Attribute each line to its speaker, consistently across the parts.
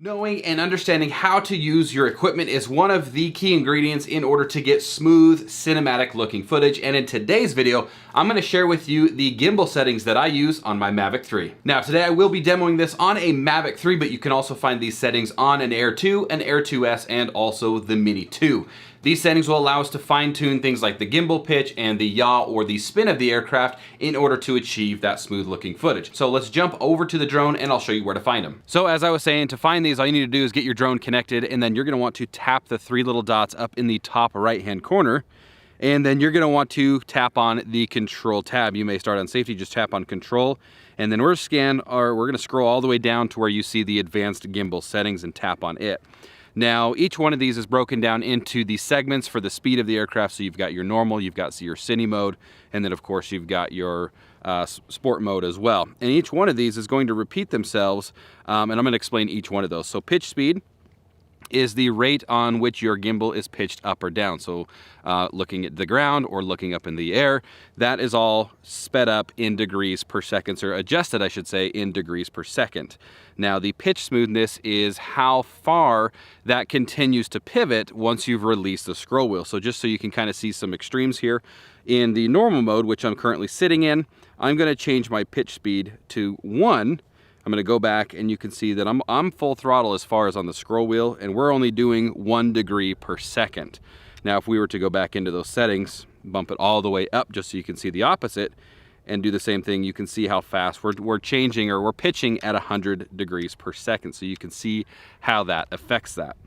Speaker 1: Knowing and understanding how to use your equipment is one of the key ingredients in order to get smooth, cinematic looking footage. And in today's video, I'm gonna share with you the gimbal settings that I use on my Mavic 3. Now today I will be demoing this on a Mavic 3, but you can also find these settings on an Air 2, an Air 2s, and also the Mini 2. These settings will allow us to fine tune things like the gimbal pitch and the yaw or the spin of the aircraft in order to achieve that smooth looking footage. So let's jump over to the drone and I'll show you where to find them. So as I was saying, to find these, all you need to do is get your drone connected, and then you're gonna want to tap the three little dots up in the top right-hand corner. And then you're gonna want to tap on the control tab. You may start on safety, just tap on control. And then we're gonna scroll all the way down to where you see the advanced gimbal settings and tap on it. Now, each one of these is broken down into the segments for the speed of the aircraft. So you've got your normal, you've got your cine mode, and then of course you've got your sport mode as well. And each one of these is going to repeat themselves, and I'm gonna explain each one of those. So pitch speed is the rate on which your gimbal is pitched up or down. So looking at the ground or looking up in the air, that is all sped up in degrees per second, or adjusted, I should say, in degrees per second. Now the pitch smoothness is how far that continues to pivot once you've released the scroll wheel. So just so you can kind of see some extremes here, in the normal mode, which I'm currently sitting in, I'm gonna change my pitch speed to 1. I'm gonna go back and you can see that I'm full throttle as far as on the scroll wheel, and we're only doing 1 degree per second. Now, if we were to go back into those settings, bump it all the way up just so you can see the opposite, and do the same thing, you can see how fast we're changing, or we're pitching at 100 degrees per second. So you can see how that affects that.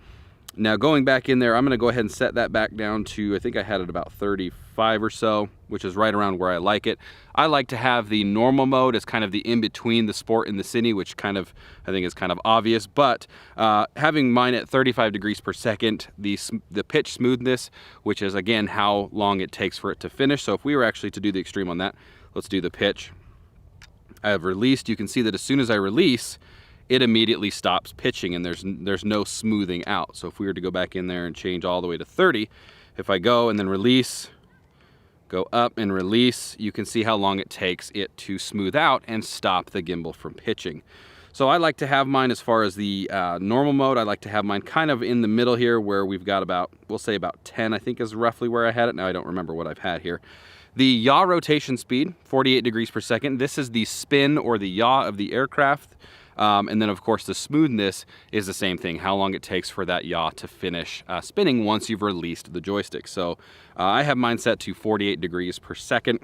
Speaker 1: Now going back in there, I'm gonna go ahead and set that back down to, I think I had it about 35 or so, which is right around where I like it. I like to have the normal mode as kind of the in-between the sport and the cine, which kind of, I think is kind of obvious, but having mine at 35 degrees per second, the pitch smoothness, which is again how long it takes for it to finish. So if we were actually to do the extreme on that, let's do the pitch. I have released, you can see that as soon as I release, it immediately stops pitching and there's no smoothing out. So if we were to go back in there and change all the way to 30, if I go and then release, go up and release, you can see how long it takes it to smooth out and stop the gimbal from pitching. So I like to have mine, as far as the normal mode, I like to have mine kind of in the middle here, where we've got about, we'll say about 10, I think is roughly where I had it. Now I don't remember what I've had here. The yaw rotation speed, 48 degrees per second. This is the spin or the yaw of the aircraft. And then of course the smoothness is the same thing, how long it takes for that yaw to finish spinning once you've released the joystick. So I have mine set to 48 degrees per second,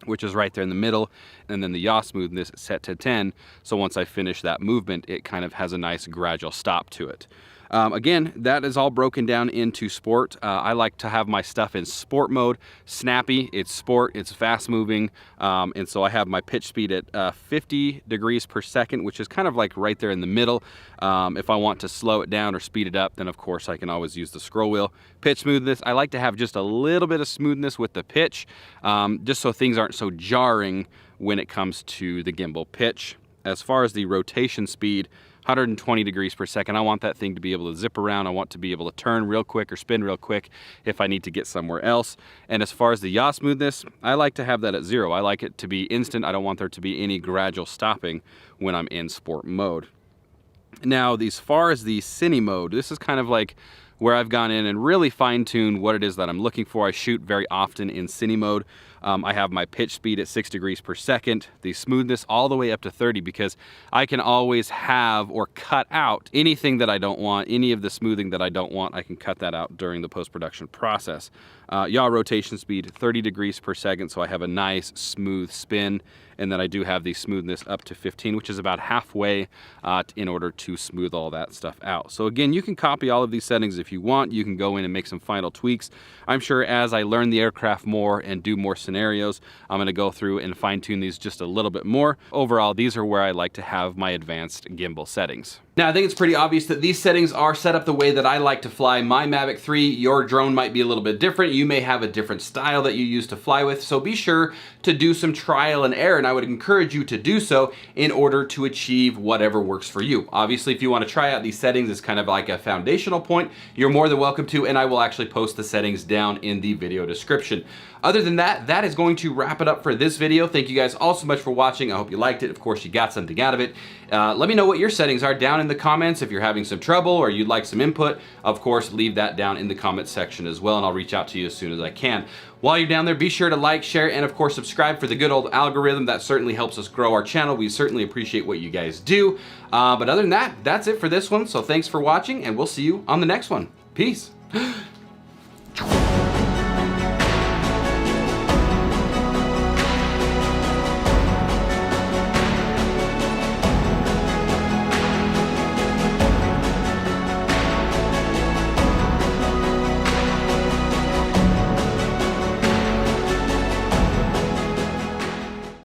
Speaker 1: which is right there in the middle, and then the yaw smoothness set to 10. So once I finish that movement, it kind of has a nice gradual stop to it. Again, that is all broken down into sport. I like to have my stuff in sport mode. Snappy, it's sport, it's fast moving, and so I have my pitch speed at 50 degrees per second, which is kind of like right there in the middle. If I want to slow it down or speed it up, then of course I can always use the scroll wheel. Pitch smoothness, I like to have just a little bit of smoothness with the pitch, just so things aren't so jarring when it comes to the gimbal pitch. As far as the rotation speed, 120 degrees per second. I want that thing to be able to zip around. I want to be able to turn real quick or spin real quick if I need to get somewhere else. And as far as the yaw smoothness, I like to have that at 0. I like it to be instant. I don't want there to be any gradual stopping when I'm in sport mode. Now, as far as the cine mode, this is kind of like where I've gone in and really fine-tuned what it is that I'm looking for. I shoot very often in cine mode. I have my pitch speed at 6 degrees per second, the smoothness all the way up to 30, because I can always have or cut out anything that I don't want, any of the smoothing that I don't want, I can cut that out during the post-production process. Yaw rotation speed, 30 degrees per second, so I have a nice smooth spin, and then I do have the smoothness up to 15, which is about halfway in order to smooth all that stuff out. So again, you can copy all of these settings if you want. You can go in and make some final tweaks. I'm sure as I learn the aircraft more and do more scenarios, I'm gonna go through and fine tune these just a little bit more. Overall, these are where I like to have my advanced gimbal settings. Now, I think it's pretty obvious that these settings are set up the way that I like to fly my Mavic 3. Your drone might be a little bit different. You may have a different style that you use to fly with, so be sure to do some trial and error, and I would encourage you to do so in order to achieve whatever works for you. Obviously, if you want to try out these settings as kind of like a foundational point, you're more than welcome to, and I will actually post the settings down in the video description. Other than that, that is going to wrap it up for this video. Thank you guys all so much for watching. I hope you liked it. Of course, you got something out of it. Let me know what your settings are down in the comments. If you're having some trouble or you'd like some input, of course, leave that down in the comment section as well, and I'll reach out to you as soon as I can. While you're down there, be sure to like, share, and of course, subscribe for the good old algorithm. That certainly helps us grow our channel. We certainly appreciate what you guys do. But other than that, that's it for this one. So thanks for watching, and we'll see you on the next one. Peace.